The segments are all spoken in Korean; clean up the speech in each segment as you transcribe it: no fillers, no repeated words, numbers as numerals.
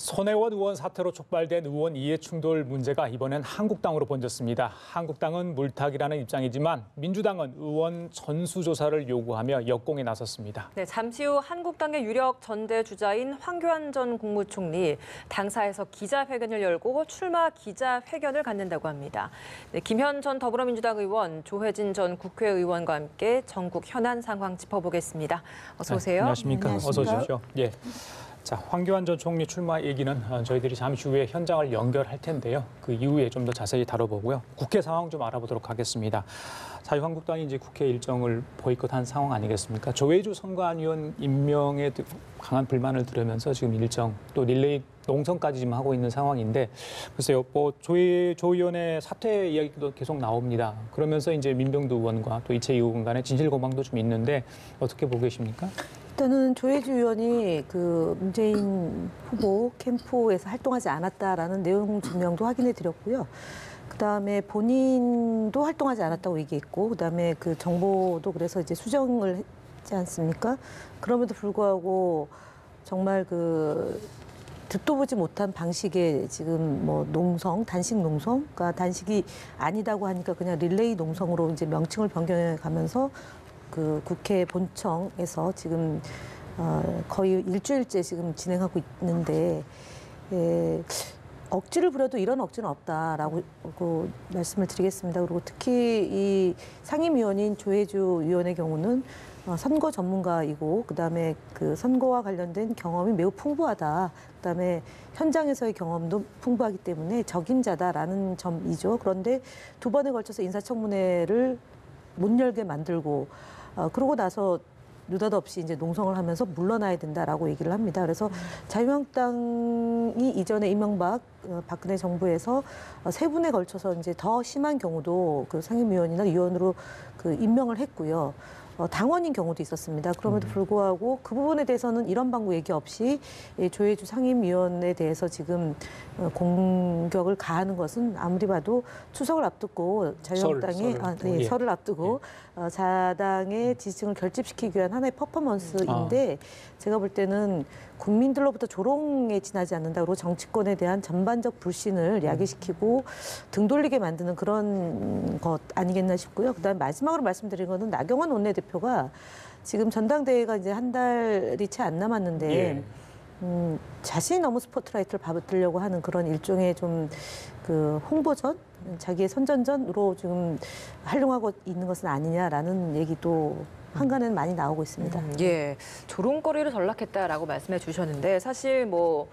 손혜원 의원 사태로 촉발된 의원 이해충돌 문제가 이번엔 한국당으로 번졌습니다. 한국당은 물타기라는 입장이지만 민주당은 의원 전수조사를 요구하며 역공에 나섰습니다. 네, 잠시 후 한국당의 유력 전대주자인 황교안 전 국무총리 당사에서 기자회견을 열고 출마 기자회견을 갖는다고 합니다. 네, 김현 전 더불어민주당 의원, 조혜진 전 국회의원과 함께 전국 현안 상황 짚어보겠습니다. 어서 오세요. 네, 안녕하십니까? 네, 어서 오십시오. 예. 자, 황교안 전 총리 출마 얘기는 저희들이 잠시 후에 현장을 연결할 텐데요. 그 이후에 좀 더 자세히 다뤄보고요. 국회 상황 좀 알아보도록 하겠습니다. 자유한국당이 이제 국회 일정을 보이콧한 상황 아니겠습니까? 조혜주 선관위원 임명에 강한 불만을 들으면서 지금 일정 또 릴레이 농성까지 지금 하고 있는 상황인데, 글쎄요, 조 의원의 사퇴 이야기도 계속 나옵니다. 그러면서 이제 민병두 의원과 또 이채희 의원 간의 진실고망도 좀 있는데 어떻게 보고 계십니까? 일단은 조혜주 의원이 그 문재인 후보 캠프에서 활동하지 않았다라는 내용 증명도 확인해 드렸고요. 그다음에 본인도 활동하지 않았다고 얘기했고, 그다음에 그 정보도 그래서 이제 수정을 했지 않습니까? 그럼에도 불구하고 정말 그 듣도 보지 못한 방식의 지금 뭐 농성, 단식 농성, 그러니까 단식이 아니다고 하니까 그냥 릴레이 농성으로 이제 명칭을 변경해 가면서 그 국회 본청에서 지금 거의 일주일째 지금 진행하고 있는데, 억지를 부려도 이런 억지는 없다라고 말씀을 드리겠습니다. 그리고 특히 이 상임위원인 조혜주 의원의 경우는 선거 전문가이고, 그다음에 그 선거와 관련된 경험이 매우 풍부하다. 그다음에 현장에서의 경험도 풍부하기 때문에 적임자다라는 점이죠. 그런데 두 번에 걸쳐서 인사청문회를 못 열게 만들고, 그러고 나서 느닷없이 이제 농성을 하면서 물러나야 된다라고 얘기를 합니다. 그래서 자유한국당이 이전에 이명박, 박근혜 정부에서 세 분에 걸쳐서 이제 더 심한 경우도 그 상임위원이나 위원으로 그 임명을 했고요. 당원인 경우도 있었습니다. 그럼에도 불구하고 그 부분에 대해서는 이런 방구 얘기 없이 조혜주 상임위원에 대해서 지금 공격을 가하는 것은 아무리 봐도 추석을 앞두고 자유한국당이 설을 앞두고 자당의 지지층을 결집시키기 위한 하나의 퍼포먼스인데, 제가 볼 때는 국민들로부터 조롱에 지나지 않는다. 그리고 정치권에 대한 전반적 불신을 야기시키고 등 돌리게 만드는 그런 것 아니겠나 싶고요. 그다음에 마지막으로 말씀드린 거는 나경원 원내대표가 지금 전당대회가 이제 한 달이 채 안 남았는데 자신이 너무 스포트라이트를 받으려고 하는 그런 일종의 좀 그 홍보전, 자기의 선전전으로 지금 활용하고 있는 것은 아니냐라는 얘기도 한간에는 많이 나오고 있습니다. 예, 조롱거리를 전락했다라고 말씀해 주셨는데, 사실 뭐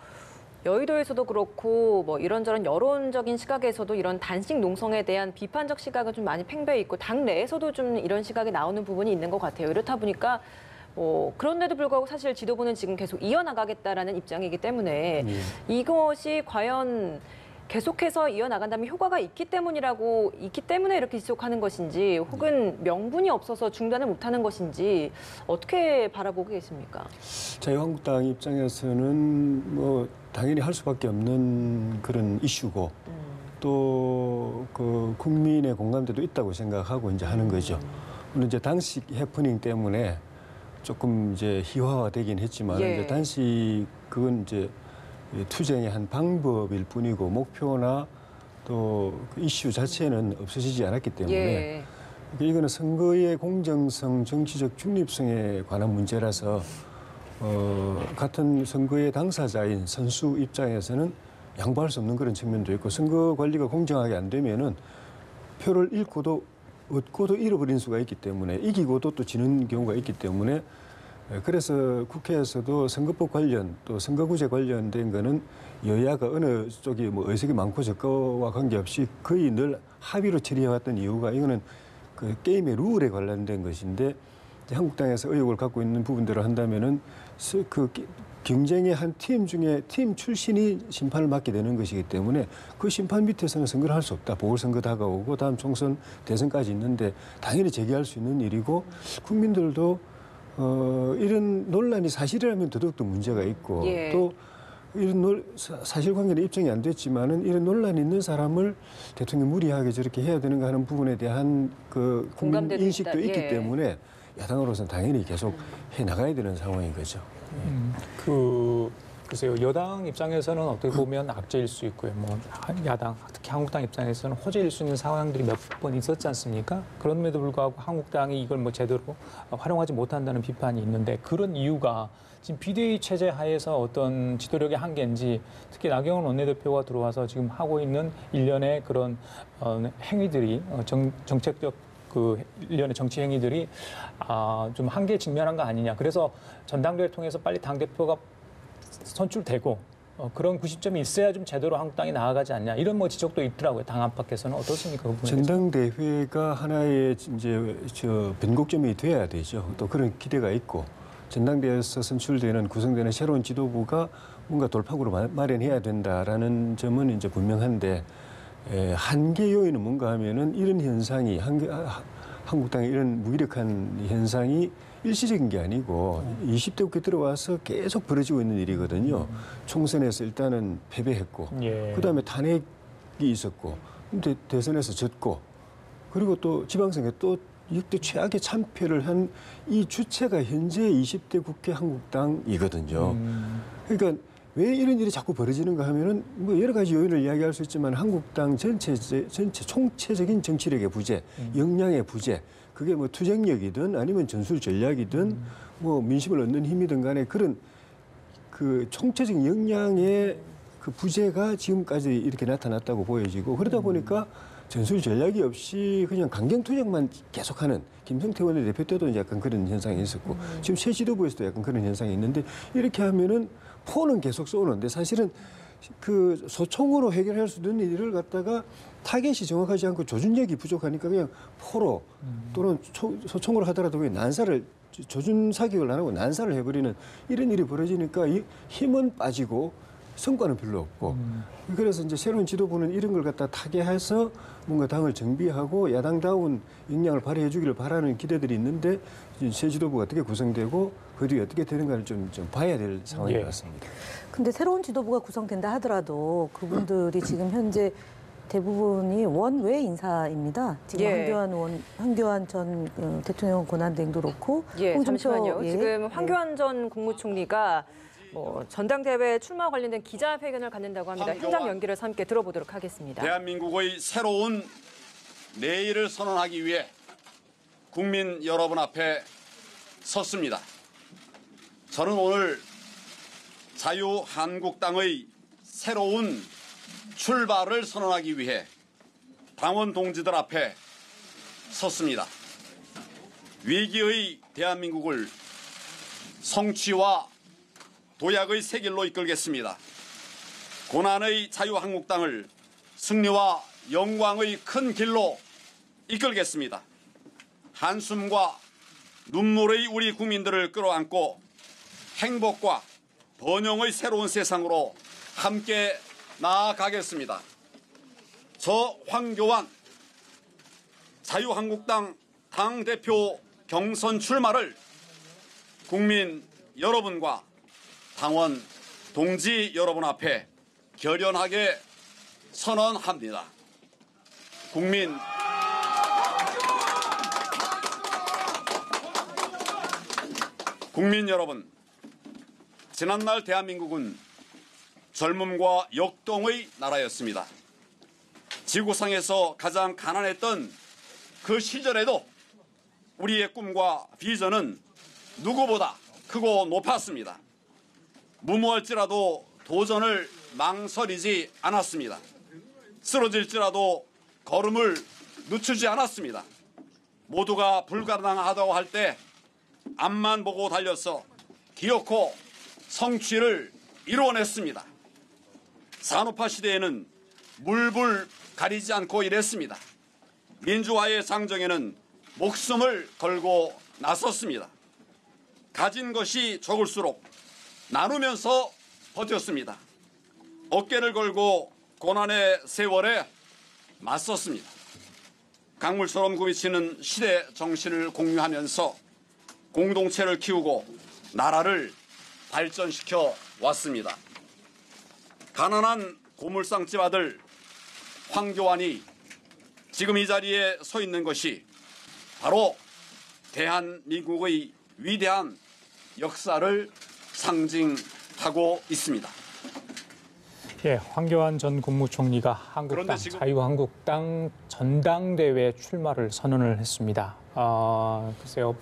여의도에서도 그렇고 뭐 이런저런 여론적인 시각에서도 이런 단식 농성에 대한 비판적 시각은 좀 많이 팽배해 있고, 당 내에서도 좀 이런 시각이 나오는 부분이 있는 것 같아요. 이렇다 보니까 그런데도 불구하고 사실 지도부는 지금 계속 이어나가겠다라는 입장이기 때문에 이것이 과연 계속해서 이어나간다면 효과가 있기 때문에 이렇게 지속하는 것인지, 혹은 명분이 없어서 중단을 못하는 것인지 어떻게 바라보고 계십니까? 자유한국당 입장에서는 뭐 당연히 할 수밖에 없는 그런 이슈고, 또 그 국민의 공감대도 있다고 생각하고 이제 하는 거죠. 물론 이제 단식 해프닝 때문에 조금 이제 희화화되긴 했지만, 이제 단식 그건 이제 투쟁의 한 방법일 뿐이고 목표나 또 그 이슈 자체는 없어지지 않았기 때문에 이거는 선거의 공정성, 정치적 중립성에 관한 문제라서 같은 선거의 당사자인 선수 입장에서는 양보할 수 없는 그런 측면도 있고, 선거 관리가 공정하게 안 되면은 표를 얻고도 잃어버린 수가 있기 때문에, 이기고도 또 지는 경우가 있기 때문에, 그래서 국회에서도 선거법 관련 또 선거구제 관련된 거는 여야가 어느 쪽이 뭐 의석이 많고 적고와 관계없이 거의 늘 합의로 처리해왔던 이유가, 이거는 그 게임의 룰에 관련된 것인데, 한국당에서 의혹을 갖고 있는 부분대로 한다면은 그 경쟁의 한 팀 중에 팀 출신이 심판을 맡게 되는 것이기 때문에 그 심판 밑에서는 선거를 할 수 없다. 보궐선거 다가오고 다음 총선 대선까지 있는데 당연히 제기할 수 있는 일이고, 국민들도 이런 논란이 사실이라면 더더욱더 문제가 있고, 또 이런 사실관계는 입증이 안 됐지만은 이런 논란이 있는 사람을 대통령이 무리하게 저렇게 해야 되는가 하는 부분에 대한 그 국민 인식도 있기 때문에 야당으로서는 당연히 계속 해 나가야 되는 상황인 거죠. 글쎄요, 여당 입장에서는 어떻게 보면 악재일 수 있고요. 뭐 야당, 특히 한국당 입장에서는 호재일 수 있는 상황들이 몇 번 있었지 않습니까? 그럼에도 불구하고 한국당이 이걸 뭐 제대로 활용하지 못한다는 비판이 있는데 그런 이유가 지금 비대위 체제 하에서 어떤 지도력의 한계인지 특히 나경원 원내대표가 들어와서 지금 하고 있는 일련의 그런 행위들이 정책적 그 일련의 정치 행위들이 좀 한계에 직면한 거 아니냐. 그래서 전당대회를 통해서 빨리 당대표가 선출되고 그런 구시점이 있어야 좀 제대로 한국당이 나아가지 않냐 이런 뭐 지적도 있더라고요. 당 안팎에서는 어떻습니까? 그 부분에 대해서? 전당대회가 하나의 이제 변곡점이 돼야 되죠. 또 그런 기대가 있고 전당대회에서 선출되는 구성되는 새로운 지도부가 뭔가 돌파구를 마련해야 된다라는 점은 이제 분명한데 한계 요인은 뭔가 하면은 이런 현상이 한국당의 이런 무기력한 현상이 일시적인 게 아니고 20대 국회 들어와서 계속 벌어지고 있는 일이거든요. 총선에서 일단은 패배했고 그다음에 탄핵이 있었고 근데 대선에서 졌고 그리고 또 지방선거에 또 역대 최악의 참패를 한 이 주체가 현재 20대 국회 한국당이거든요. 그러니까 왜 이런 일이 자꾸 벌어지는가 하면은 뭐 여러 가지 요인을 이야기할 수 있지만 한국당 전체 총체적인 정치력의 부재, 역량의 부재, 그게 뭐 투쟁력이든 아니면 전술 전략이든 뭐 민심을 얻는 힘이든 간에 그런 그 총체적인 역량의 그 부재가 지금까지 이렇게 나타났다고 보여지고 그러다 보니까 전술 전략이 없이 그냥 강경투쟁만 계속하는 김성태 원내대표 때도 약간 그런 현상이 있었고 지금 새 지도부에서도 약간 그런 현상이 있는데 이렇게 하면은 포는 계속 쏘는데 사실은 그 소총으로 해결할 수 있는 일을 갖다가 타겟이 정확하지 않고 조준력이 부족하니까 그냥 포로 또는 소총으로 하더라도 그냥 난사를 조준 사격을 안 하고 난사를 해버리는 이런 일이 벌어지니까 이 힘은 빠지고 성과는 별로 없고 그래서 이제 새로운 지도부는 이런 걸 갖다 타개해서 뭔가 당을 정비하고 야당다운 역량을 발휘해 주기를 바라는 기대들이 있는데 새 지도부가 어떻게 구성되고 그 뒤에 어떻게 되는가를 좀 봐야 될 상황인 것 같습니다. 근데 새로운 지도부가 구성된다 하더라도 그분들이 지금 현재 대부분이 원외 인사입니다. 지금 황교안 전 대통령 권한대행도 그렇고 잠시만요. 지금 황교안 전 국무총리가 전당대회 출마 관련된 기자회견을 갖는다고 합니다. 현장 연기를 함께 들어보도록 하겠습니다. 대한민국의 새로운 내일을 선언하기 위해 국민 여러분 앞에 섰습니다. 저는 오늘 자유한국당의 새로운 출발을 선언하기 위해 당원 동지들 앞에 섰습니다. 위기의 대한민국을 성취와 도약의 새 길로 이끌겠습니다. 고난의 자유한국당을 승리와 영광의 큰 길로 이끌겠습니다. 한숨과 눈물의 우리 국민들을 끌어안고 행복과 번영의 새로운 세상으로 함께 나아가겠습니다. 저 황교안 자유한국당 당대표 경선 출마를 국민 여러분과 당원 동지 여러분 앞에 결연하게 선언합니다. 국민 여러분, 지난날 대한민국은 젊음과 역동의 나라였습니다. 지구상에서 가장 가난했던 그 시절에도 우리의 꿈과 비전은 누구보다 크고 높았습니다. 무모할지라도 도전을 망설이지 않았습니다. 쓰러질지라도 걸음을 늦추지 않았습니다. 모두가 불가능하다고 할 때 앞만 보고 달려서 기어코 성취를 이루어냈습니다. 산업화 시대에는 물불 가리지 않고 일했습니다. 민주화의 장정에는 목숨을 걸고 나섰습니다. 가진 것이 적을수록 나누면서 버텼습니다. 어깨를 걸고 고난의 세월에 맞섰습니다. 강물처럼 굽이치는 시대 정신을 공유하면서 공동체를 키우고 나라를 발전시켜 왔습니다. 가난한 고물상집 아들 황교안이 지금 이 자리에 서 있는 것이 바로 대한민국의 위대한 역사를 상징하고 하고 있습니다. 예, 황교안 전 국무총리가 한국당, 그런데 지금- 자유한국당 전당대회 출마를 선언을 했습니다. 글쎄요.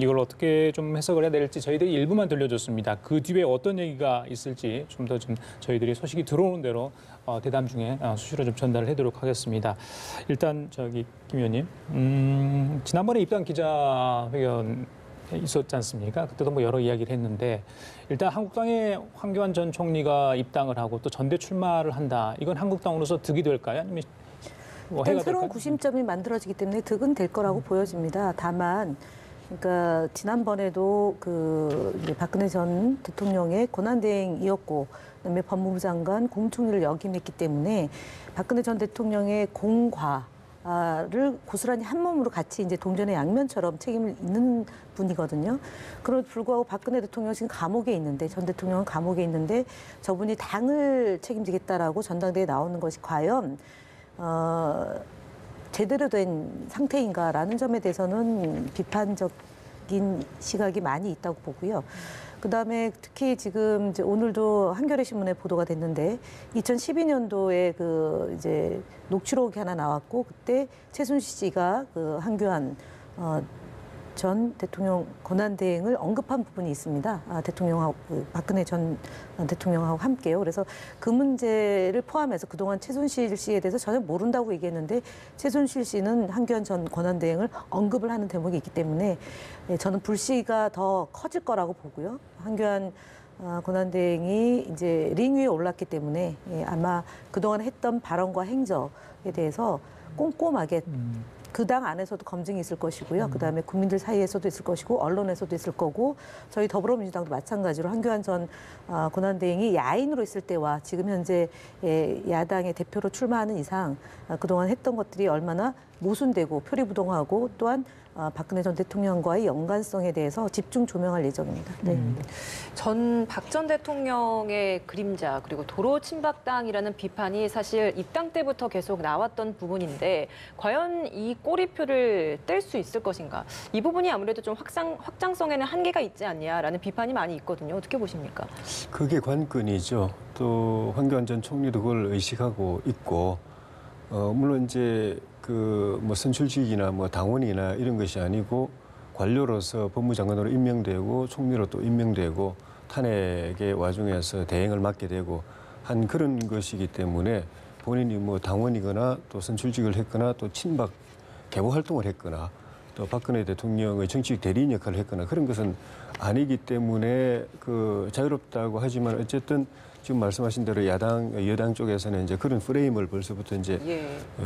이걸 어떻게 좀 해석을 해야 될지 저희들이 일부만 들려줬습니다. 그 뒤에 어떤 얘기가 있을지 좀 더 좀 저희들이 소식이 들어오는 대로 대담 중에 수시로 좀 전달을 해도록 하겠습니다. 일단 저기 김 의원님, 지난번에 입당 기자회견 있었지 않습니까? 그때도 뭐 여러 이야기를 했는데 일단 한국당의 황교안 전 총리가 입당을 하고 또 전대 출마를 한다. 이건 한국당으로서 득이 될까요? 아니면 뭐 일단 해가 새로운 될까요? 구심점이 만들어지기 때문에 득은 될 거라고 보여집니다. 다만 그러니까 지난번에도 그 이제 박근혜 전 대통령의 권한대행이었고 그다음에 법무부 장관 국무총리를 역임했기 때문에 박근혜 전 대통령의 공과를 고스란히 한 몸으로 같이 이제 동전의 양면처럼 책임을 있는 분이거든요. 그럼에도 불구하고 박근혜 대통령 지금 감옥에 있는데 전 대통령은 감옥에 있는데 저분이 당을 책임지겠다라고 전당대회에 나오는 것이 과연 제대로 된 상태인가라는 점에 대해서는 비판적인 시각이 많이 있다고 보고요. 그다음에 특히 지금 이제 오늘도 한겨레 신문에 보도가 됐는데 2012년도에 그 이제 녹취록이 하나 나왔고 그때 최순실 씨가 그 한교안 전 대통령 권한대행을 언급한 부분이 있습니다. 대통령하고 박근혜 전 대통령하고 함께요. 그래서 그 문제를 포함해서 그동안 최순실 씨에 대해서 전혀 모른다고 얘기했는데 최순실 씨는 한교안 전 권한대행을 언급을 하는 대목이 있기 때문에 저는 불씨가 더 커질 거라고 보고요. 한교안 권한대행이 이제 링 위에 올랐기 때문에 아마 그동안 했던 발언과 행적에 대해서 꼼꼼하게 그 당 안에서도 검증이 있을 것이고요. 그다음에 국민들 사이에서도 있을 것이고 언론에서도 있을 거고 저희 더불어민주당도 마찬가지로 한교안 전 권한대행이 야인으로 있을 때와 지금 현재 야당의 대표로 출마하는 이상 그동안 했던 것들이 얼마나 모순되고 표리부동하고 또한 박근혜 전 대통령과의 연관성에 대해서 집중 조명할 예정입니다. 네. 전 박 전 대통령의 그림자 그리고 도로 친박당이라는 비판이 사실 입당 때부터 계속 나왔던 부분인데 과연 이 꼬리표를 뗄 수 있을 것인가? 이 부분이 아무래도 좀 확장성에는 한계가 있지 않냐라는 비판이 많이 있거든요. 어떻게 보십니까? 그게 관건이죠. 또 황교안 전 총리도 그걸 의식하고 있고, 물론 이제 그 뭐 선출직이나 뭐 당원이나 이런 것이 아니고 관료로서 법무장관으로 임명되고 총리로 또 임명되고 탄핵의 와중에서 대행을 맡게 되고 한 그런 것이기 때문에 본인이 뭐 당원이거나 또 선출직을 했거나 또 친박 개보 활동을 했거나 또 박근혜 대통령의 정치적 대리인 역할을 했거나 그런 것은 아니기 때문에 그 자유롭다고 하지만 어쨌든 지금 말씀하신 대로 여당 쪽에서는 이제 그런 프레임을 벌써부터 이제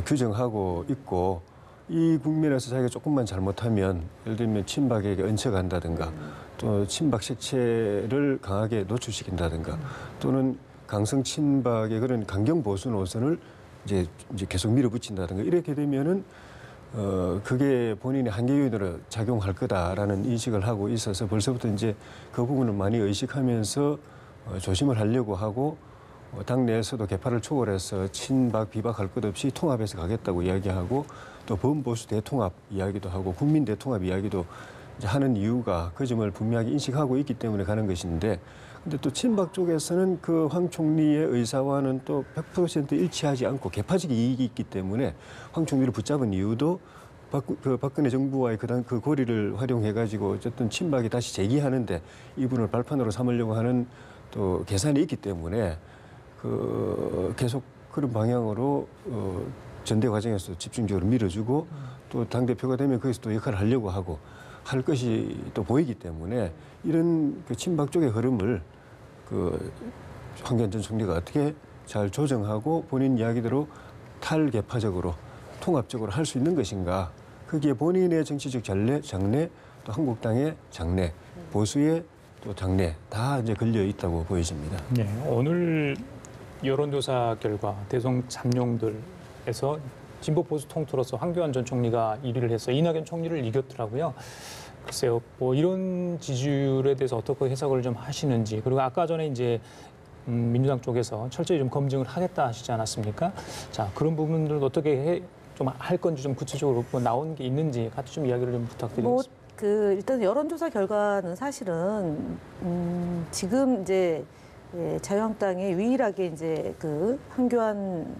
규정하고 있고 이 국면에서 자기가 조금만 잘못하면 예를 들면 친박에게 얹혀간다든가 또 친박 색채를 강하게 노출시킨다든가 또는 강성 친박의 그런 강경 보수 노선을 이제 계속 밀어붙인다든가 이렇게 되면은 그게 본인의 한계 요인으로 작용할 거다라는 인식을 하고 있어서 벌써부터 이제 그 부분을 많이 의식하면서 조심을 하려고 하고 당내에서도 개파를 초월해서 친박 비박할 것 없이 통합해서 가겠다고 이야기하고 또 범보수 대통합 이야기도 하고 국민 대통합 이야기도 이제 하는 이유가 그 점을 분명하게 인식하고 있기 때문에 가는 것인데 근데 또 친박 쪽에서는 그 황 총리의 의사와는 또 100% 일치하지 않고 개파적 이익이 있기 때문에 황 총리를 붙잡은 이유도 박근혜 정부와의 그 고리를 활용해가지고 어쨌든 친박이 다시 재기하는데 이분을 발판으로 삼으려고 하는 또 계산이 있기 때문에 그 계속 그런 방향으로 전대 과정에서 집중적으로 밀어주고 또 당대표가 되면 거기서 또 역할을 하려고 하고 할 것이 또 보이기 때문에 이런 그 친박 쪽의 흐름을 그 황교안 전 총리가 어떻게 잘 조정하고 본인 이야기대로 탈개파적으로 통합적으로 할 수 있는 것인가 거기에 본인의 정치적 장래 또 한국당의 장래 보수의 또 장래 다 이제 걸려 있다고 보여집니다. 네, 오늘 여론조사 결과 대선 잠룡들에서 진보 보수 통틀어서 황교안 전 총리가 1위를 해서 이낙연 총리를 이겼더라고요. 글쎄요, 뭐 이런 지지율에 대해서 어떻게 해석을 좀 하시는지 그리고 아까 전에 이제 민주당 쪽에서 철저히 좀 검증을 하겠다 하시지 않았습니까? 자, 그런 부분들도 어떻게 좀 할 건지 좀 구체적으로 뭐 나온 게 있는지 같이 좀 이야기를 좀 부탁드리겠습니다. 일단 여론조사 결과는 사실은 지금 이제 자유한국당에 유일하게 이제 한교안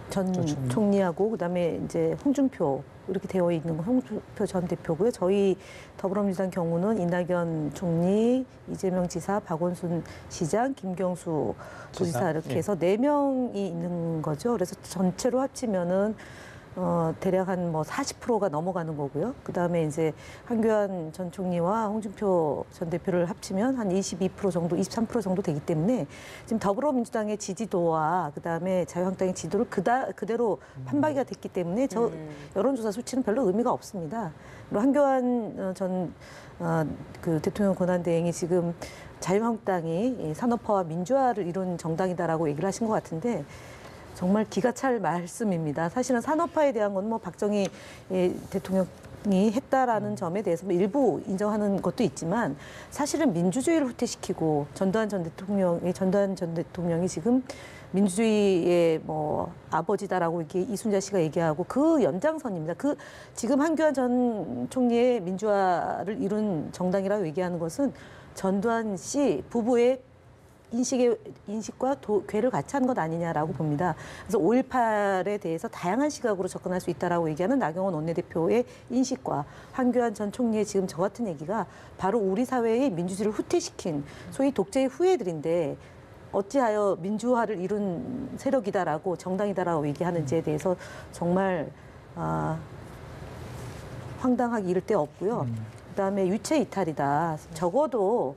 전 총리하고 그다음에 이제 홍준표 이렇게 되어 있는 건 홍준표 전 대표고요. 저희 더불어민주당 경우는 이낙연 총리, 이재명 지사, 박원순 시장, 김경수 도지사 이렇게 해서 4명이 있는 거죠. 그래서 전체로 합치면은 대략 한 40%가 넘어가는 거고요. 그다음에 이제 한교안 전 총리와 홍준표 전 대표를 합치면 한 22% 정도, 23% 정도 되기 때문에 지금 더불어민주당의 지지도와 그다음에 자유한국당의 지지도를 그대로 판박이가 됐기 때문에 저 여론조사 수치는 별로 의미가 없습니다. 그리고 한교안 전 대통령 권한대행이 지금 자유한국당이 산업화와 민주화를 이룬 정당이다라고 얘기를 하신 것 같은데 정말 기가 찰 말씀입니다. 사실은 산업화에 대한 건 박정희 대통령이 했다라는 점에 대해서 일부 인정하는 것도 있지만 사실은 민주주의를 후퇴시키고 전두환 전 대통령이 지금 민주주의의 아버지다라고 이렇게 이순자 씨가 얘기하고 그 연장선입니다. 지금 한교안 전 총리의 민주화를 이룬 정당이라고 얘기하는 것은 전두환 씨 부부의 인식과 궤를 같이 한 것 아니냐라고 봅니다. 그래서 5.18에 대해서 다양한 시각으로 접근할 수 있다라고 얘기하는 나경원 원내대표의 인식과 한교안 전 총리의 지금 저 같은 얘기가 바로 우리 사회의 민주주의를 후퇴시킨 소위 독재의 후예들인데 어찌하여 민주화를 이룬 세력이다라고 정당이다라고 얘기하는지에 대해서 정말 황당하기 이를 데 없고요. 그다음에 유체 이탈이다. 적어도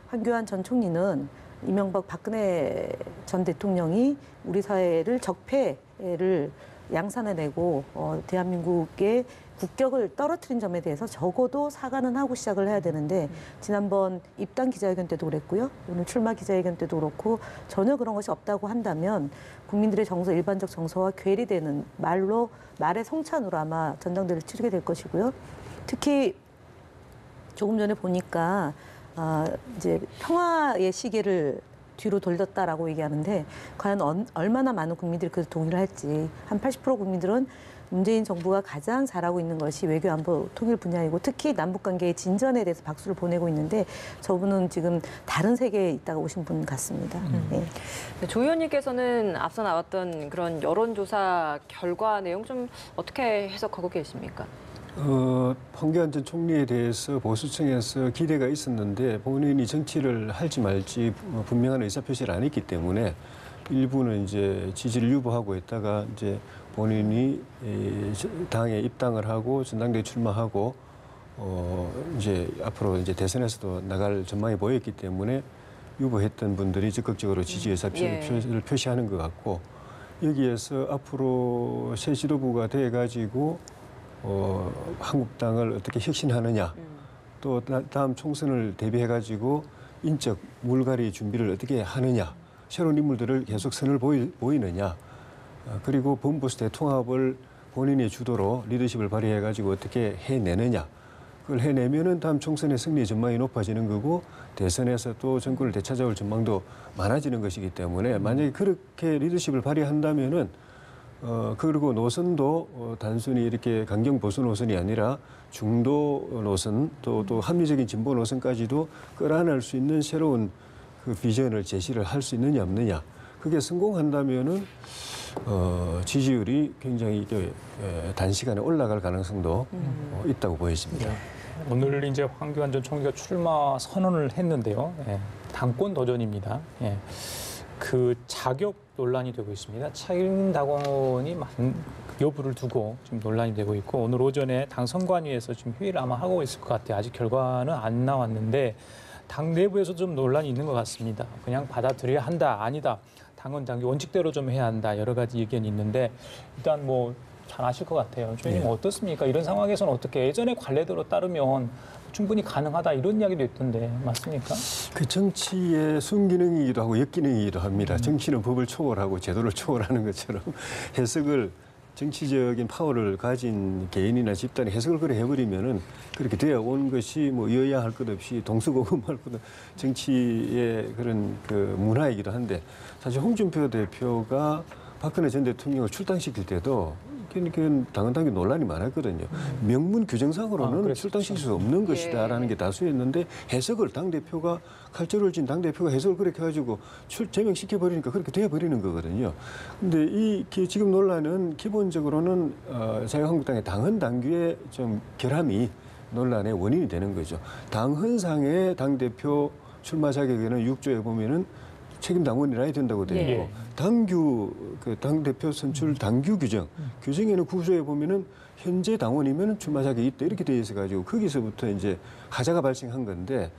한교안 전 총리는 이명박 박근혜 전 대통령이 우리 사회를 적폐를 양산해내고 대한민국의 국격을 떨어뜨린 점에 대해서 적어도 사과는 하고 시작을 해야 되는데 지난번 입당 기자회견 때도 그랬고요. 오늘 출마 기자회견 때도 그렇고 전혀 그런 것이 없다고 한다면 국민들의 일반적 정서와 괴리되는 말의 성찬으로 아마 전당대회를 치르게 될 것이고요. 특히 조금 전에 보니까 이제 평화의 시계를 뒤로 돌렸다라고 얘기하는데 과연 얼마나 많은 국민들이 그 동의를 할지 한 80% 국민들은 문재인 정부가 가장 잘하고 있는 것이 외교 안보 통일 분야이고 특히 남북관계의 진전에 대해서 박수를 보내고 있는데 저분은 지금 다른 세계에 있다가 오신 분 같습니다. 네. 조 의원님께서는 앞서 나왔던 그런 여론조사 결과 내용 좀 어떻게 해석하고 계십니까? 황교안 전 총리에 대해서 보수층에서 기대가 있었는데 본인이 정치를 할지 말지 분명한 의사표시를 안 했기 때문에 일부는 이제 지지를 유보하고 있다가 이제 본인이 당에 입당을 하고 전당대회 출마하고 이제 앞으로 이제 대선에서도 나갈 전망이 보였기 때문에 유보했던 분들이 적극적으로 지지 의사표시를 표시하는 것 같고 여기에서 앞으로 새 지도부가 돼 가지고 한국당을 어떻게 혁신하느냐, 또 다음 총선을 대비해 가지고 인적 물갈이 준비를 어떻게 하느냐, 새로운 인물들을 계속 선을 보이느냐, 그리고 범보수 대통합을 본인의 주도로 리더십을 발휘해 가지고 어떻게 해내느냐, 그걸 해내면은 다음 총선의 승리 전망이 높아지는 거고 대선에서 또 정권을 되찾아올 전망도 많아지는 것이기 때문에 만약에 그렇게 리더십을 발휘한다면은 그리고 노선도 단순히 이렇게 강경 보수 노선이 아니라 중도 노선 또 합리적인 진보 노선까지도 끌어안을 수 있는 새로운 그 비전을 제시를 할 수 있느냐 없느냐 그게 성공한다면은 지지율이 굉장히 단시간에 올라갈 가능성도 있다고 보여집니다. 오늘 이제 황교안 전 총리가 출마 선언을 했는데요. 당권 도전입니다. 그 자격 논란이 되고 있습니다. 차임 당원이 여부를 두고 지금 논란이 되고 있고 오늘 오전에 당 선관위에서 지금 회의를 아마 하고 있을 것 같아요. 아직 결과는 안 나왔는데 당 내부에서 좀 논란이 있는 것 같습니다. 그냥 받아들여야 한다, 아니다. 당은 당기 원칙대로 좀 해야 한다. 여러 가지 의견이 있는데 일단 잘 아실 것 같아요. 조현님 어떻습니까? 이런 상황에서는 어떻게 예전의 관례대로 따르면 충분히 가능하다 이런 이야기도 있던데 맞습니까? 그 정치의 순기능이기도 하고 역기능이기도 합니다. 정치는 법을 초월하고 제도를 초월하는 것처럼 해석을 정치적인 파워를 가진 개인이나 집단이 해석을 그래 해버리면은 그렇게 되어 온 것이 여야 할 것 없이 동서고금할 것 없이 정치의 그런 그 문화이기도 한데 사실 홍준표 대표가 박근혜 전 대통령을 출당시킬 때도 그러니까 당헌 당규 논란이 많았거든요. 명문 규정상으로는 그랬었죠. 출당시킬 수 없는 것이다라는 게 다수였는데 해석을 당대표가 칼자루를 쥔 당대표가 해석을 그렇게 해가지고 제명시켜 버리니까 그렇게 돼 버리는 거거든요. 근데 이 지금 논란은 기본적으로는 자유한국당의 당헌 당규의 좀 결함이 논란의 원인이 되는 거죠. 당헌상의 당대표 출마 자격에는 6조에 보면은 책임 당원이 나야 된다고 되어 있고 예. 당규 그 당대표 선출 당규 규정 규정에는 9조에 보면은 현재 당원이면 출마 자격이 있다 이렇게 되어 있어 가지고 거기서부터 이제 하자가 발생한 건데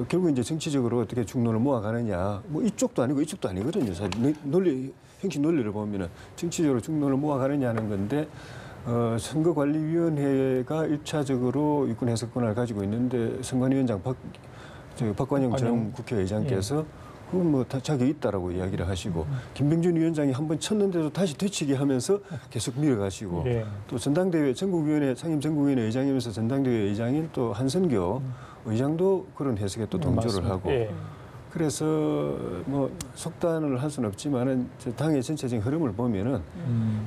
결국 이제 정치적으로 어떻게 중론을 모아가느냐 뭐 이쪽도 아니고 이쪽도 아니거든요. 사실 논리 형식 논리를 보면은 정치적으로 중론을 모아가느냐는 건데 선거관리위원회가 1차적으로 유권 해석권을 가지고 있는데 선관위원장 박관영 전 국회의장께서 그건 뭐 자격이 있다라고 이야기를 하시고 김병준 위원장이 한번 쳤는데도 다시 되치기 하면서 계속 밀어가시고 또 전당대회 전국위원회 상임전국위원회 의장이면서 전당대회 의장인 또 한선교 의장도 그런 해석에 또 동조를 하고 그래서 뭐 속단을 할 수는 없지만은 당의 전체적인 흐름을 보면은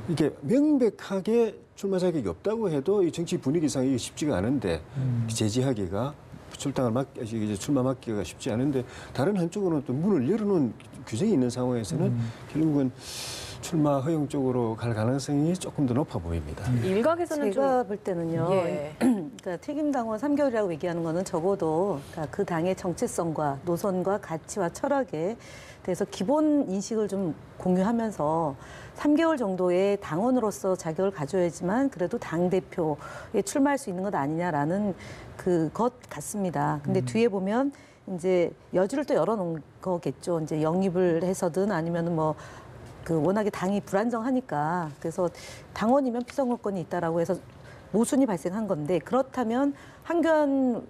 이게 명백하게 출마 자격이 없다고 해도 이 정치 분위기상 이게 쉽지가 않은데 제지하기가 출마 막기가 쉽지 않은데 다른 한쪽으로는 또 문을 열어놓은 규정이 있는 상황에서는 결국은 출마 허용 쪽으로 갈 가능성이 조금 더 높아 보입니다. 일각에서는 제가 좀 볼 때는요. 예. 그러니까 책임당원 3개월이라고 얘기하는 거는 적어도 그러니까 그 당의 정체성과 노선과 가치와 철학에 대해서 기본 인식을 좀 공유하면서 3개월 정도의 당원으로서 자격을 가져야지만 그래도 당대표에 출마할 수 있는 것 아니냐라는 그것 같습니다. 근데 뒤에 보면 이제 여지를 또 열어놓은 거겠죠. 이제 영입을 해서든 아니면은 뭐 그 워낙에 당이 불안정하니까 그래서 당원이면 피선거권이 있다라고 해서 모순이 발생한 건데 그렇다면 한교안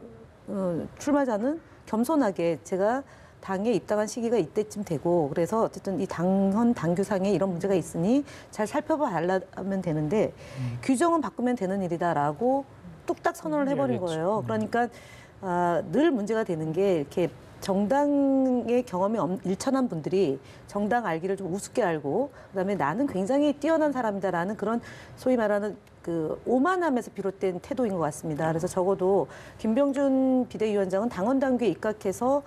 출마자는 겸손하게 제가 당에 입당한 시기가 이때쯤 되고 그래서 어쨌든 이 당헌 당규상에 이런 문제가 있으니 잘 살펴봐 달라면 되는데 규정은 바꾸면 되는 일이다라고 뚝딱 선언을 해버린 거예요. 그러니까 늘 문제가 되는 게 이렇게 정당의 경험이 일천한 분들이 정당 알기를 좀 우습게 알고 그다음에 나는 굉장히 뛰어난 사람이다라는 그런 소위 말하는 그 오만함에서 비롯된 태도인 것 같습니다. 그래서 적어도 김병준 비대위원장은 당헌 당규에 입각해서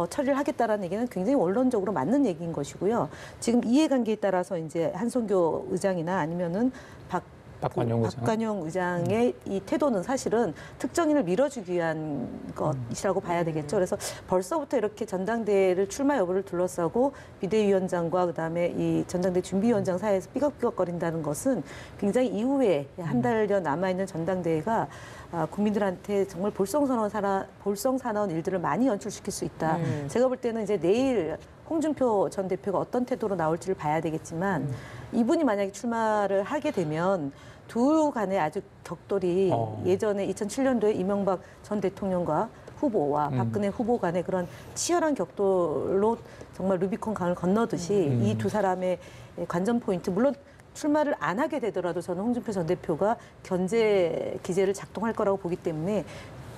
처리를 하겠다라는 얘기는 굉장히 원론적으로 맞는 얘기인 것이고요. 지금 이해관계에 따라서 이제 한송교 의장이나 아니면은 박관영 의장의 이 태도는 사실은 특정인을 밀어주기 위한 것이라고 봐야 되겠죠. 그래서 벌써부터 이렇게 전당대회를 출마 여부를 둘러싸고 비대위원장과 그다음에 이 전당대 준비위원장 사이에서 삐걱삐걱거린다는 것은 굉장히 이후에 한 달여 남아있는 전당대회가 국민들한테 정말 볼썽사나운 일들을 많이 연출시킬 수 있다. 제가 볼 때는 이제 내일 홍준표 전 대표가 어떤 태도로 나올지를 봐야 되겠지만 이분이 만약에 출마를 하게 되면 두 간의 아주 격돌이 예전에 2007년도에 이명박 전 대통령과 후보와 박근혜 후보 간의 그런 치열한 격돌로 정말 루비콘 강을 건너듯이 이 두 사람의 관전 포인트 물론 출마를 안 하게 되더라도 저는 홍준표 전 대표가 견제 기제를 작동할 거라고 보기 때문에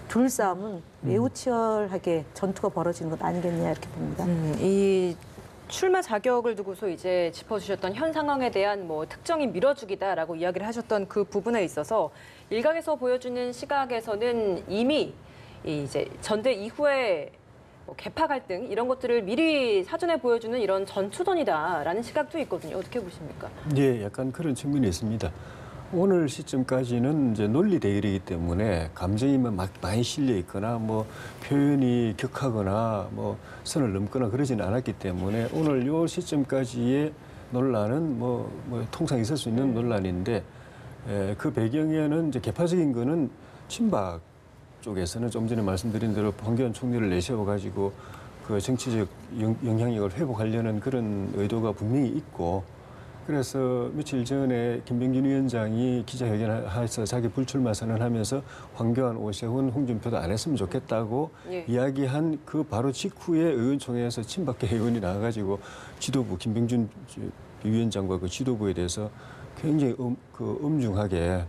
둘 싸움은 매우 치열하게 전투가 벌어지는 것 아니겠냐 이렇게 봅니다. 이 출마 자격을 두고서 이제 짚어주셨던 현 상황에 대한 뭐 특정인 밀어주기다라고 이야기를 하셨던 그 부분에 있어서 일각에서 보여주는 시각에서는 이미 이제 전대 이후에 뭐 개파 갈등 이런 것들을 미리 사전에 보여주는 이런 전초전이다라는 시각도 있거든요. 어떻게 보십니까? 예, 약간 그런 측면이 있습니다. 오늘 시점까지는 이제 논리 대결이기 때문에 감정이 막 많이 실려 있거나 뭐 표현이 격하거나 뭐 선을 넘거나 그러지는 않았기 때문에 오늘 요 시점까지의 논란은 뭐 통상 있을 수 있는 논란인데 그 배경에는 이제 개파적인 거는 친박 쪽에서는 좀 전에 말씀드린 대로 황교안 총리를 내세워가지고 그 정치적 영향력을 회복하려는 그런 의도가 분명히 있고 그래서 며칠 전에 김병준 위원장이 기자회견해서 자기 불출마 선언하면서 황교안, 오세훈, 홍준표도 안 했으면 좋겠다고 이야기한 그 바로 직후에 의원총회에서 친박계 의원이 나와가지고 지도부 김병준 위원장과 그 지도부에 대해서 굉장히 엄중하게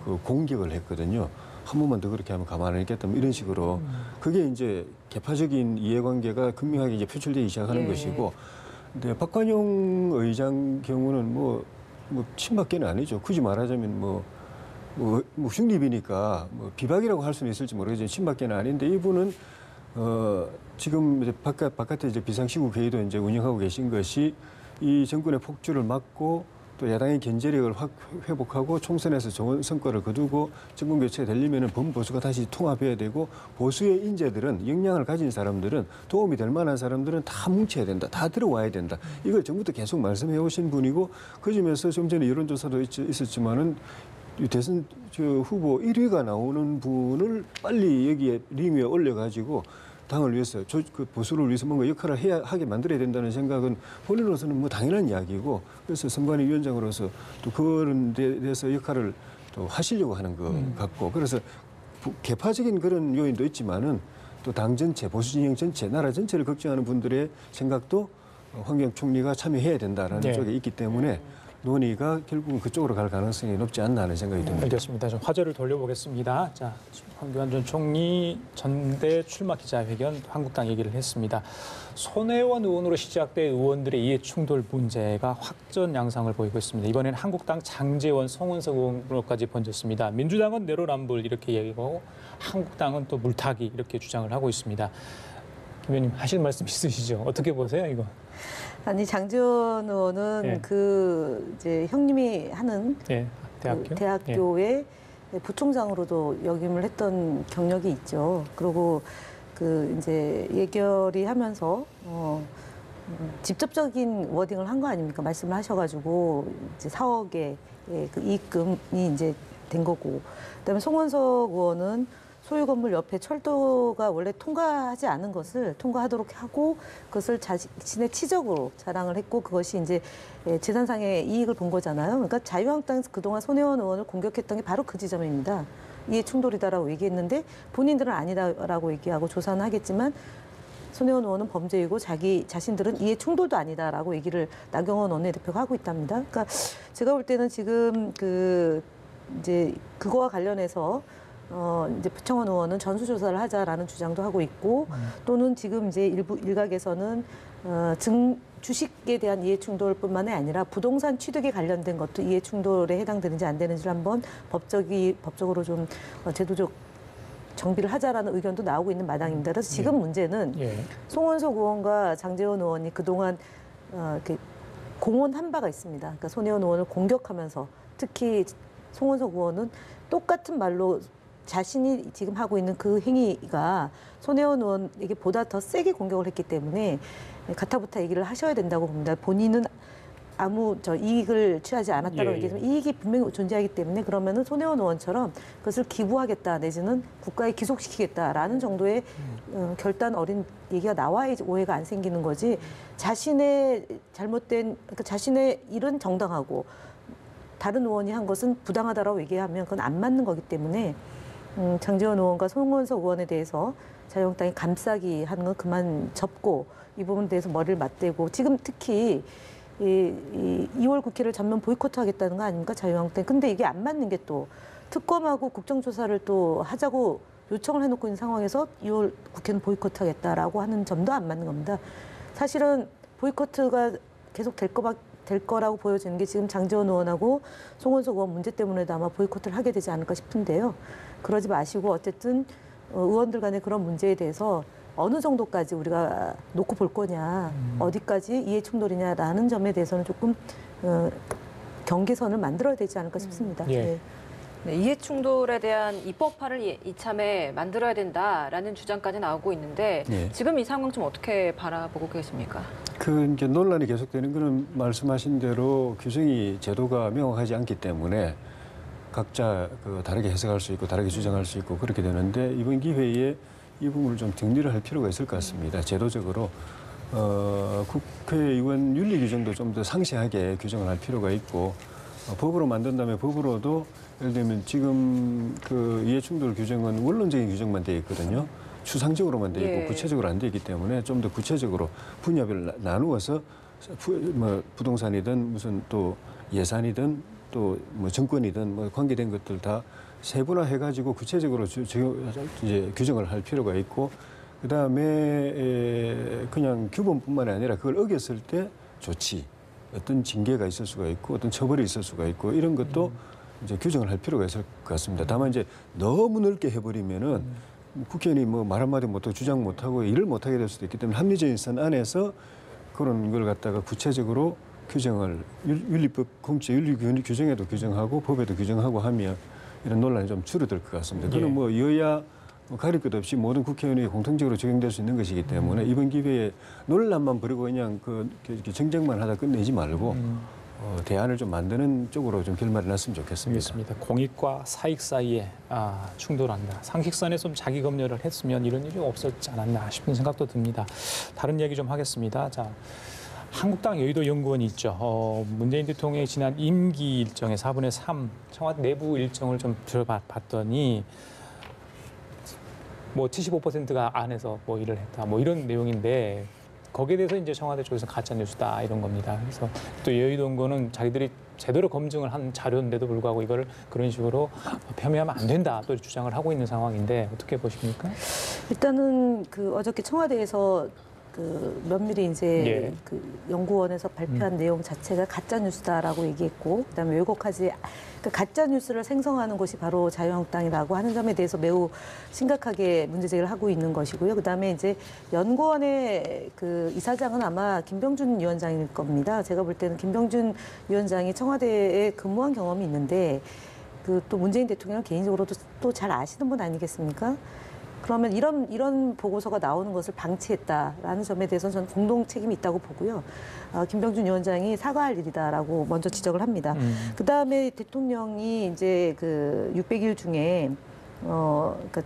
그 공격을 했거든요. 한 번만 더 그렇게 하면 가만 안 있겠다 이런 식으로 그게 이제 개파적인 이해관계가 극명하게 이제 표출되기 시작하는 것이고. 근데 박관용 의장 경우는 뭐 뭐 친박계는 아니죠. 굳이 말하자면 뭐 중립이니까 뭐 비박이라고 할 수는 있을지 모르겠지만 친박계는 아닌데 이분은 지금 이제 바깥에 이제 비상시국 회의도 이제 운영하고 계신 것이 이 정권의 폭주를 막고 또 야당의 견제력을 회복하고 총선에서 좋은 성과를 거두고 정권 교체가 되려면은 범보수가 다시 통합해야 되고 보수의 인재들은 역량을 가진 사람들은 도움이 될 만한 사람들은 다 뭉쳐야 된다. 다 들어와야 된다. 이걸 전부터 계속 말씀해 오신 분이고 그 점에서 좀 전에 여론조사도 있었지만은 대선 후보 1위가 나오는 분을 빨리 여기에 링 위에 올려가지고 당을 위해서 그 보수를 위해서 뭔가 역할을 하게 만들어야 된다는 생각은 본인으로서는 뭐 당연한 이야기고 그래서 선관위 위원장으로서 또 그런 데 대해서 역할을 또 하시려고 하는 것 같고 그래서 개파적인 그런 요인도 있지만은 또 당 전체 보수 진영 전체 나라 전체를 걱정하는 분들의 생각도 황교안 총리가 참여해야 된다라는 네. 쪽에 있기 때문에 논의가 결국은 그쪽으로 갈 가능성이 높지 않나 하는 생각이 듭니다. 알겠습니다. 좀 화제를 돌려보겠습니다. 자, 황교안 전 총리 전대 출마 기자회견 한국당 얘기를 했습니다. 손혜원 의원으로 시작된 의원들의 이해 충돌 문제가 확전 양상을 보이고 있습니다. 이번에는 한국당 장제원, 송은석 의원으로까지 번졌습니다. 민주당은 내로남불 이렇게 얘기하고 한국당은 또 물타기 이렇게 주장을 하고 있습니다. 김 의원님 하실 말씀 있으시죠? 어떻게 보세요, 이거? 아니 장지원 의원은 예. 그 이제 형님이 하는 예, 대학교? 그 대학교의 부총장으로도 역임을 했던 경력이 있죠. 그리고 그 이제 예결위 하면서 직접적인 워딩을 한 거 아닙니까? 말씀을 하셔가지고 이제 4억의 그 이익금이 이제 된 거고. 그다음에 송원석 의원은 소유 건물 옆에 철도가 원래 통과하지 않은 것을 통과하도록 하고 그것을 자신의 치적으로 자랑을 했고 그것이 이제 재산상의 이익을 본 거잖아요. 그러니까 자유한국당에서 그동안 손혜원 의원을 공격했던 게 바로 그 지점입니다. 이해 충돌이다라고 얘기했는데 본인들은 아니다라고 얘기하고 조사는 하겠지만 손혜원 의원은 범죄이고 자신들은 이해 충돌도 아니다라고 얘기를 나경원 원내대표가 하고 있답니다. 그러니까 제가 볼 때는 지금 이제 그거와 관련해서 이제 부청원 의원은 전수조사를 하자라는 주장도 하고 있고 또는 지금 이제 일각에서는 주식에 대한 이해충돌뿐만이 아니라 부동산 취득에 관련된 것도 이해충돌에 해당되는지 안 되는지를 한번 법적으로 좀 제도적 정비를 하자라는 의견도 나오고 있는 마당입니다. 그래서 지금 문제는 송원석 의원과 장제원 의원이 그동안 이렇게 공언한 바가 있습니다. 그러니까 손혜원 의원을 공격하면서 특히 송원석 의원은 똑같은 말로 자신이 지금 하고 있는 그 행위가 손혜원 의원에게 보다 더 세게 공격을 했기 때문에 가타부타 얘기를 하셔야 된다고 봅니다. 본인은 아무 이익을 취하지 않았다고 얘기하지만 이익이 분명히 존재하기 때문에 그러면은 손혜원 의원처럼 그것을 기부하겠다 내지는 국가에 기속시키겠다라는 정도의 결단 어린 얘기가 나와야지 오해가 안 생기는 거지 자신의 잘못된 그러니까 자신의 일은 정당하고 다른 의원이 한 것은 부당하다라고 얘기하면 그건 안 맞는 거기 때문에 장제원 의원과 송원석 의원에 대해서 자유한국당이 감싸기 하는 건 그만 접고 이 부분에 대해서 머리를 맞대고 지금 특히 2월 국회를 전면 보이콧하겠다는 거 아닙니까 자유한국당. 근데 이게 안 맞는 게 또 특검하고 국정조사를 또 하자고 요청을 해놓고 있는 상황에서 2월 국회는 보이콧하겠다라고 하는 점도 안 맞는 겁니다. 사실은 보이콧가 계속 될 거라고 보여지는 게 지금 장제원 의원하고 송원석 의원 문제 때문에도 아마 보이콧을 하게 되지 않을까 싶은데요. 그러지 마시고 어쨌든 의원들 간의 그런 문제에 대해서 어느 정도까지 우리가 놓고 볼 거냐, 어디까지 이해 충돌이냐라는 점에 대해서는 조금 경계선을 만들어야 되지 않을까 싶습니다. 예. 네, 이해 충돌에 대한 입법화를 이참에 만들어야 된다라는 주장까지 나오고 있는데 지금 이 상황 좀 어떻게 바라보고 계십니까? 이제 논란이 계속되는 거는 말씀하신 대로 규정이 제도가 명확하지 않기 때문에 각자 다르게 해석할 수 있고 다르게 주장할 수 있고 그렇게 되는데 이번 기회에 이 부분을 좀 정리를 할 필요가 있을 것 같습니다. 제도적으로 국회의원 윤리 규정도 좀 더 상세하게 규정을 할 필요가 있고 법으로 만든다면 법으로도 예를 들면 지금 이해충돌 규정은 원론적인 규정만 되어 있거든요. 추상적으로만 되어 있고 구체적으로 안 되어 있기 때문에 좀 더 구체적으로 분야별 나누어서 부동산이든 무슨 또 예산이든 또 정권이든 관계된 것들 다 세분화해가지고 구체적으로 이제 규정을 할 필요가 있고 그다음에 그냥 규범뿐만이 아니라 그걸 어겼을 때 조치 어떤 징계가 있을 수가 있고 어떤 처벌이 있을 수가 있고 이런 것도 이제 규정을 할 필요가 있을 것 같습니다. 다만 이제 너무 넓게 해버리면은 국회의원이 뭐 말 한마디 못하고 주장 못하고 일을 못하게 될 수도 있기 때문에 합리적인 선 안에서 그런 걸 갖다가 구체적으로 규정을 윤리법 공직자 윤리 규정에도 규정하고 법에도 규정하고 하면 이런 논란이 좀 줄어들 것 같습니다. 그는 예. 뭐 여야 가릴 것 없이 모든 국회의원이 공통적으로 적용될 수 있는 것이기 때문에 이번 기회에 논란만 벌이고 그냥 이렇게 정쟁만 하다 끝내지 말고 대안을 좀 만드는 쪽으로 좀 결말이 났으면 좋겠습니다. 알겠습니다. 공익과 사익 사이에 충돌한다. 상식선에 좀 자기 검열을 했으면 이런 일이 없었지 않았나 싶은 생각도 듭니다. 다른 얘기 좀 하겠습니다. 자, 한국당 여의도 연구원이 있죠. 문재인 대통령의 지난 임기 일정의 4분의 3 청와대 내부 일정을 좀 들어봤더니 뭐 75%가 안에서 뭐 일을 했다. 뭐 이런 내용인데 거기에 대해서 이제 청와대 쪽에서 가짜 뉴스다 이런 겁니다. 그래서 또 여의도 연구원은 자기들이 제대로 검증을 한 자료인데도 불구하고 이걸 그런 식으로 폄훼하면 안 된다 또 주장을 하고 있는 상황인데 어떻게 보십니까? 일단은 그 어저께 청와대에서 그 면밀히 이제 예. 그 연구원에서 발표한 내용 자체가 가짜 뉴스다라고 얘기했고, 그다음에 왜곡하지 그 가짜 뉴스를 생성하는 곳이 바로 자유한국당이라고 하는 점에 대해서 매우 심각하게 문제 제기를 하고 있는 것이고요. 그다음에 이제 연구원의 그 이사장은 아마 김병준 위원장일 겁니다. 제가 볼 때는 김병준 위원장이 청와대에 근무한 경험이 있는데 그 또 문재인 대통령 개인적으로도 또 잘 아시는 분 아니겠습니까? 그러면 이런 보고서가 나오는 것을 방치했다라는 점에 대해서는 저는 공동 책임이 있다고 보고요. 김병준 위원장이 사과할 일이다라고 먼저 지적을 합니다. 그 다음에 대통령이 이제 그 600일 중에 그러니까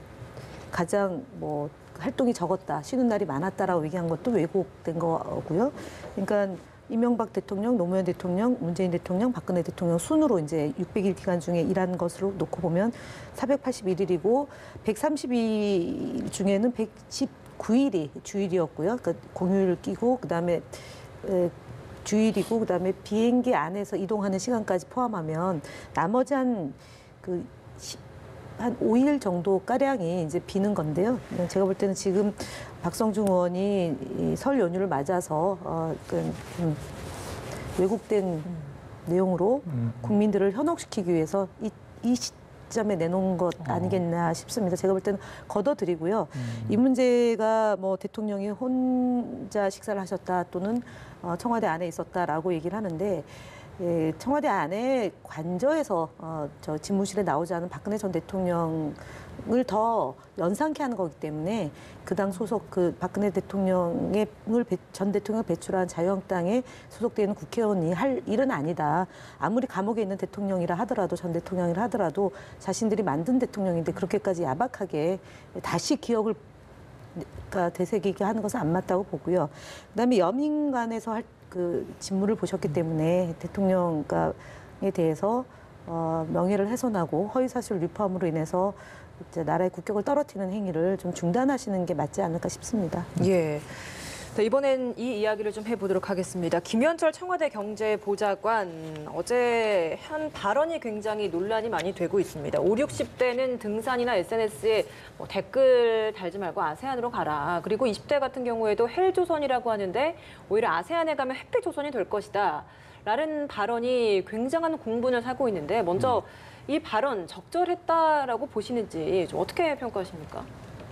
가장 뭐 활동이 적었다, 쉬는 날이 많았다라고 얘기한 것도 왜곡된 거고요. 그러니까 이명박 대통령, 노무현 대통령, 문재인 대통령, 박근혜 대통령 순으로 이제 600일 기간 중에 일한 것으로 놓고 보면 481일이고 132일 중에는 119일이 주일이었고요. 그러니까 공휴일 끼고 그다음에 주일이고 그다음에 비행기 안에서 이동하는 시간까지 포함하면 나머지 한 5일 정도 가량이 이제 비는 건데요. 제가 볼 때는 지금 박성중 의원이 이 설 연휴를 맞아서 왜곡된 내용으로 국민들을 현혹시키기 위해서 이 시점에 내놓은 것 아니겠나 싶습니다. 제가 볼 때는 걷어들이고요. 이 문제가 뭐 대통령이 혼자 식사를 하셨다 또는 청와대 안에 있었다라고 얘기를 하는데 예, 청와대 안에 관저에서 저 집무실에 나오지 않은 박근혜 전 대통령을 더 연상케 하는 거기 때문에 그 당 소속 그 박근혜 전 대통령을 배출한 자유한국당에 소속되는 국회의원이 할 일은 아니다. 아무리 감옥에 있는 대통령이라 하더라도 전 대통령이라 하더라도 자신들이 만든 대통령인데 그렇게까지 야박하게 다시 기억을 되새기게 하는 것은 안 맞다고 보고요. 그다음에 여민관에서 그 직무를 보셨기 때문에 대통령에 대해서 명예를 훼손하고 허위사실 유포함으로 인해서 이제 나라의 국격을 떨어뜨리는 행위를 좀 중단하시는 게 맞지 않을까 싶습니다. 예. 네, 이번엔 이 이야기를 좀 해보도록 하겠습니다. 김현철 청와대 경제보좌관 어제 한 발언이 굉장히 논란이 많이 되고 있습니다. 5, 60대는 등산이나 SNS에 뭐 댓글 달지 말고 아세안으로 가라. 그리고 20대 같은 경우에도 헬조선이라고 하는데 오히려 아세안에 가면 햇빛조선이 될 것이다. 라는 발언이 굉장한 공분을 사고 있는데 먼저 이 발언 적절했다라고 보시는지 좀 어떻게 평가하십니까?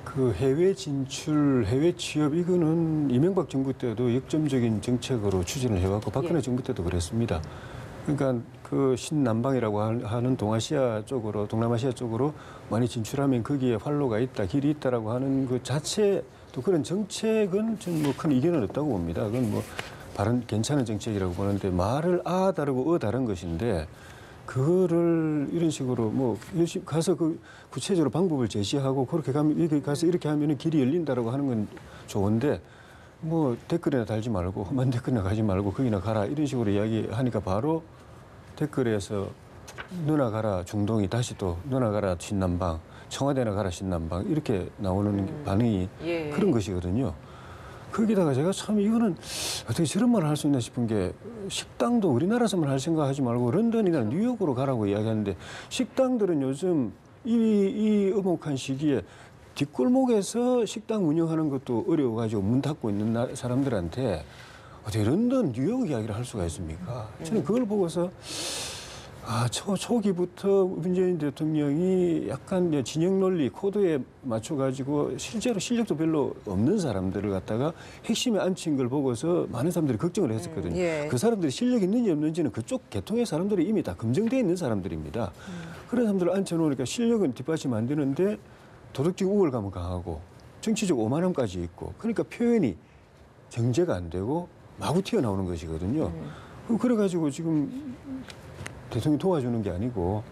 그 해외 진출, 해외 취업 이거는 이명박 정부 때도 역점적인 정책으로 추진을 해왔고 박근혜 정부 때도 그랬습니다. 그러니까 그 신남방이라고 하는 동아시아 쪽으로, 동남아시아 쪽으로 많이 진출하면 거기에 활로가 있다, 길이 있다라고 하는 그 자체 또 그런 정책은 좀 뭐 큰 이견은 없다고 봅니다. 그건 뭐 바른 괜찮은 정책이라고 보는데 말을 다르고 다른 것인데. 그거를 이런 식으로 뭐 가서 그 구체적으로 방법을 제시하고 그렇게 가면 여기 가서 이렇게 하면은 길이 열린다라고 하는 건 좋은데 뭐 댓글이나 달지 말고 험한 댓글이나 가지 말고 거기나 가라 이런 식으로 이야기하니까 바로 댓글에서 너나 가라 중동이 다시 또 너나 가라 신남방 청와대나 가라 신남방 이렇게 나오는 반응이 그런 것이거든요. 거기다가 제가 참 이거는 어떻게 저런 말을 할 수 있나 싶은 게 식당도 우리나라에서만 할 생각하지 말고 런던이나 뉴욕으로 가라고 이야기하는데 식당들은 요즘 이 엄혹한 시기에 뒷골목에서 식당 운영하는 것도 어려워가지고 문 닫고 있는 사람들한테 어떻게 이런 뉴욕 이야기를 할 수가 있습니까? 저는 그걸 보고서 초기부터 문재인 대통령이 약간 이제 진영 논리 코드에 맞춰가지고 실제로 실력도 별로 없는 사람들을 갖다가 핵심에 앉힌 걸 보고서 많은 사람들이 걱정을 했었거든요. 예. 그 사람들이 실력이 있는지 없는지는 그쪽 계통의 사람들이 이미 다 검증되어 있는 사람들입니다. 그런 사람들을 앉혀놓으니까 실력은 뒷받침 안 되는데 도덕적 우월감은 강하고 정치적 오만함까지 있고 그러니까 표현이 정제가 안 되고 마구 튀어나오는 것이거든요. 그래가지고 지금 대통령이 도와주는 게 아니고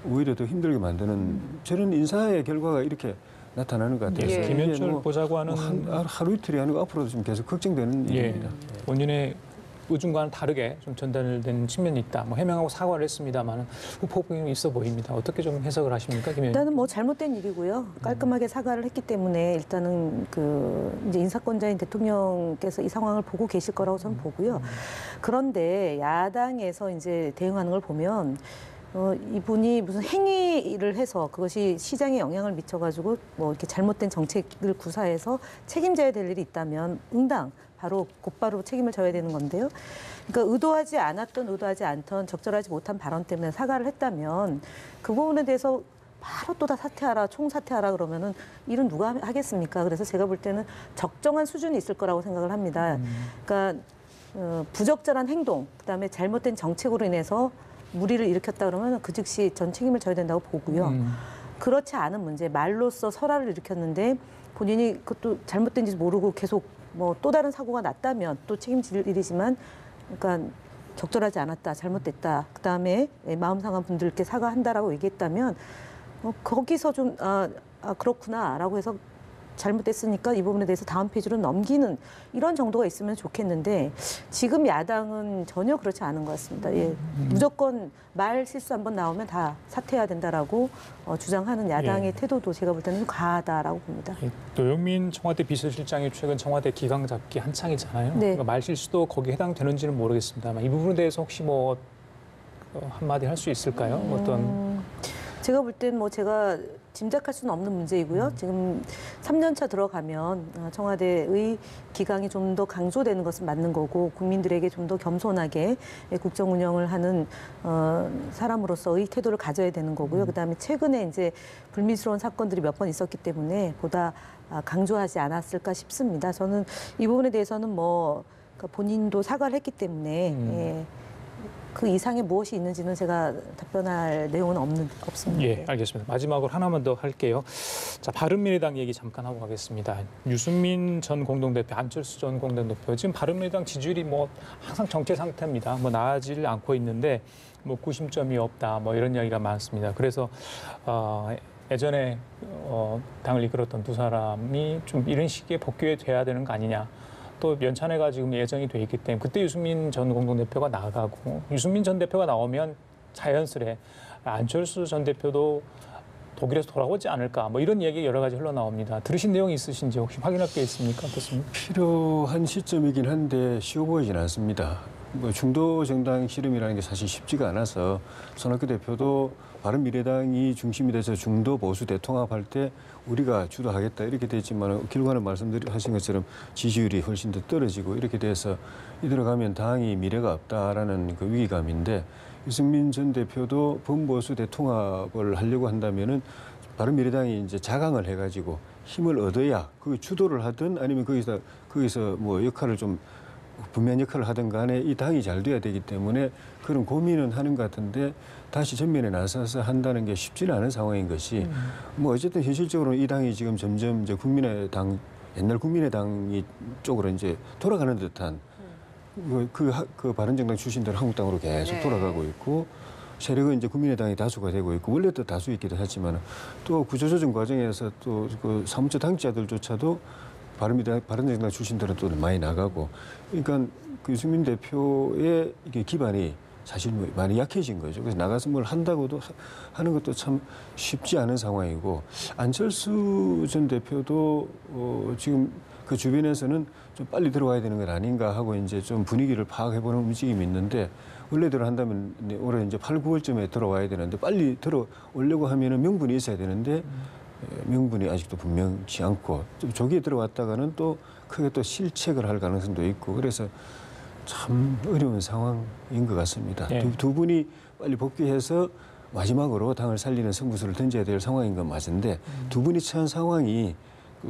오히려 더 힘들게 만드는 저런 인사의 결과가 이렇게 나타나는 것 같아서 예. 김현철 이게 보자고 하는 하루 이틀이 아니고 앞으로도 좀 계속 걱정되는 예, 일입니다. 본인의 의중과는 다르게 좀 전달된 측면이 있다. 뭐 해명하고 사과를 했습니다만 후폭풍이 있어 보입니다. 어떻게 좀 해석을 하십니까, 김현철? 일단은 뭐 잘못된 일이고요. 깔끔하게 사과를 했기 때문에 일단은 그 이제 인사권자인 대통령께서 이 상황을 보고 계실 거라고 저는 보고요. 그런데 야당에서 이제 대응하는 걸 보면 이분이 무슨 행위를 해서 그것이 시장에 영향을 미쳐가지고 뭐 이렇게 잘못된 정책을 구사해서 책임져야 될 일이 있다면 응당 바로 곧바로 책임을 져야 되는 건데요. 그러니까 의도하지 않았던 의도하지 않던 적절하지 못한 발언 때문에 사과를 했다면 그 부분에 대해서 바로 또 다 사퇴하라, 총사퇴하라 그러면은 일은 누가 하겠습니까? 그래서 제가 볼 때는 적정한 수준이 있을 거라고 생각을 합니다. 그러니까 부적절한 행동, 그다음에 잘못된 정책으로 인해서 무리를 일으켰다 그러면 그 즉시 전 책임을 져야 된다고 보고요. 그렇지 않은 문제, 말로써 설화를 일으켰는데 본인이 그것도 잘못된지 모르고 계속 뭐 또 다른 사고가 났다면 또 책임질 일이지만, 그러니까 적절하지 않았다, 잘못됐다. 그다음에 마음 상한 분들께 사과한다라고 얘기했다면 거기서 좀 그렇구나라고 해서 잘못됐으니까 이 부분에 대해서 다음 페이지로 넘기는 이런 정도가 있으면 좋겠는데 지금 야당은 전혀 그렇지 않은 것 같습니다. 예. 무조건 말 실수 한번 나오면 다 사퇴해야 된다라고 주장하는 야당의 예. 태도도 제가 볼 때는 좀 과하다라고 봅니다. 노영민 청와대 비서실장이 최근 청와대 기강 잡기 한창이잖아요. 네. 그러니까 말 실수도 거기에 해당되는지는 모르겠습니다만 이 부분에 대해서 혹시 뭐 한마디 할 수 있을까요? 어떤 제가 볼 땐 뭐 제가 짐작할 수는 없는 문제이고요. 지금 3년 차 들어가면 청와대의 기강이 좀 더 강조되는 것은 맞는 거고 국민들에게 좀 더 겸손하게 국정 운영을 하는 사람으로서의 태도를 가져야 되는 거고요. 그다음에 최근에 이제 불미스러운 사건들이 몇 번 있었기 때문에 보다 강조하지 않았을까 싶습니다. 저는 이 부분에 대해서는 뭐 본인도 사과를 했기 때문에 예, 그 이상의 무엇이 있는지는 제가 답변할 내용은 없습니다. 예, 알겠습니다. 마지막으로 하나만 더 할게요. 자, 바른미래당 얘기 잠깐 하고 가겠습니다. 유승민 전 공동대표, 안철수 전 공동대표, 지금 바른미래당 지지율이 뭐 항상 정체 상태입니다. 뭐 나아지를 않고 있는데 뭐 구심점이 없다, 뭐 이런 이야기가 많습니다. 그래서 예전에 당을 이끌었던 두 사람이 좀 이런 시기에 복귀해 돼야 되는 거 아니냐. 또 연찬회가 지금 예정이 돼 있기 때문에 그때 유승민 전 공동대표가 나가고 유승민 전 대표가 나오면 자연스레 안철수 전 대표도 독일에서 돌아오지 않을까 뭐 이런 얘기 여러 가지 흘러나옵니다. 들으신 내용이 있으신지 혹시 확인할 게 있습니까? 어떻습니까? 필요한 시점이긴 한데 쉬워 보이진 않습니다. 뭐 중도 정당 실험이라는 게 사실 쉽지가 않아서 손학규 대표도 바른미래당이 중심이 돼서 중도 보수 대통합할 때 우리가 주도하겠다 이렇게 됐지만 길관은 말씀하신 것처럼 지지율이 훨씬 더 떨어지고 이렇게 돼서 이대로 가면 당이 미래가 없다라는 그 위기감인데 유승민 전 대표도 범보수 대통합을 하려고 한다면은 바른미래당이 이제 자강을 해가지고 힘을 얻어야 그 주도를 하든 아니면 거기서 뭐 역할을 좀 분명한 역할을 하든 간에 이 당이 잘 돼야 되기 때문에 그런 고민은 하는 것 같은데 다시 전면에 나서서 한다는 게 쉽지는 않은 상황인 것이 뭐 어쨌든 현실적으로 이 당이 지금 점점 이제 국민의당 옛날 국민의당이 쪽으로 이제 돌아가는 듯한 그 바른정당 출신들 한국당으로 계속 돌아가고 있고 세력은 이제 국민의당이 다수가 되고 있고 원래도 다수있기도 하지만 또 구조조정 과정에서 또 그 사무처 당직자들조차도 바른정당 출신들은 또 많이 나가고 그러니까 그 유승민 대표의 이게 기반이 사실 많이 약해진 거죠. 그래서 나가서 뭘 한다고도 하는 것도 참 쉽지 않은 상황이고 안철수 전 대표도 지금 그 주변에서는 좀 빨리 들어와야 되는 것 아닌가 하고 이제 좀 분위기를 파악해보는 움직임이 있는데 원래대로 한다면 올해 이제 8, 9월쯤에 들어와야 되는데 빨리 들어오려고 하면은 명분이 있어야 되는데 명분이 아직도 분명치 않고 좀 조기에 들어왔다가는 또 크게 또 실책을 할 가능성도 있고 그래서 참 어려운 상황인 것 같습니다. 예. 두 분이 빨리 복귀해서 마지막으로 당을 살리는 승부수를 던져야 될 상황인 건 맞은데 두 분이 처한 상황이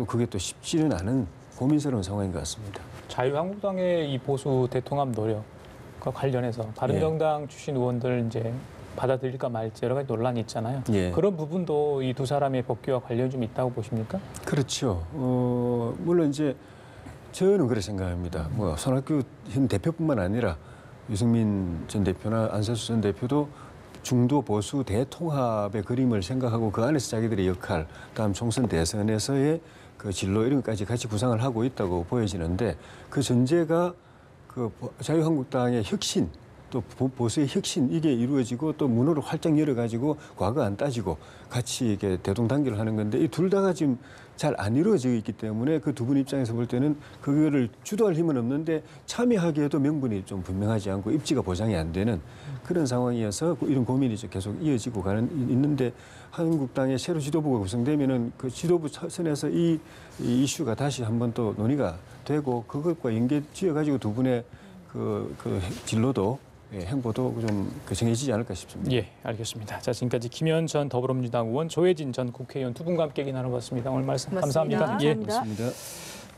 그게 또 쉽지는 않은 고민스러운 상황인 것 같습니다. 자유한국당의 이 보수 대통합 노력과 관련해서 바른정당 출신 의원들 이제 받아들일까 말지 여러 가지 논란이 있잖아요. 예. 그런 부분도 이 두 사람의 복귀와 관련이 좀 있다고 보십니까? 그렇죠. 물론 이제 저는 그렇게 생각합니다. 뭐 손학규 현 대표뿐만 아니라 유승민 전 대표나 안철수 전 대표도 중도 보수 대통합의 그림을 생각하고 그 안에서 자기들의 역할, 다음 총선 대선에서의 그 진로 이런 것까지 같이 구상을 하고 있다고 보여지는데 그 전제가 그 자유한국당의 혁신 또 보수의 혁신 이게 이루어지고 또 문호를 활짝 열어가지고 과거 안 따지고 같이 이렇게 대동단결을 하는 건데 이 둘 다가 지금 잘 안 이루어져 있기 때문에 그 두 분 입장에서 볼 때는 그거를 주도할 힘은 없는데 참여하기에도 명분이 좀 분명하지 않고 입지가 보장이 안 되는 그런 상황이어서 이런 고민이 계속 이어지고 있는데 한국당의 새로 지도부가 구성되면은 그 지도부 선에서 이 이슈가 다시 한번 또 논의가 되고 그것과 연계 지어가지고 두 분의 그 진로도 행보도 좀 정해지지 않을까 싶습니다. 예, 알겠습니다. 자, 지금까지 김현 전 더불어민주당 의원, 조혜진 전 국회의원 두 분과 함께 얘기 나눠봤습니다. 오늘 말씀 고맙습니다. 감사합니다. 예. 감사합니다. 고맙습니다.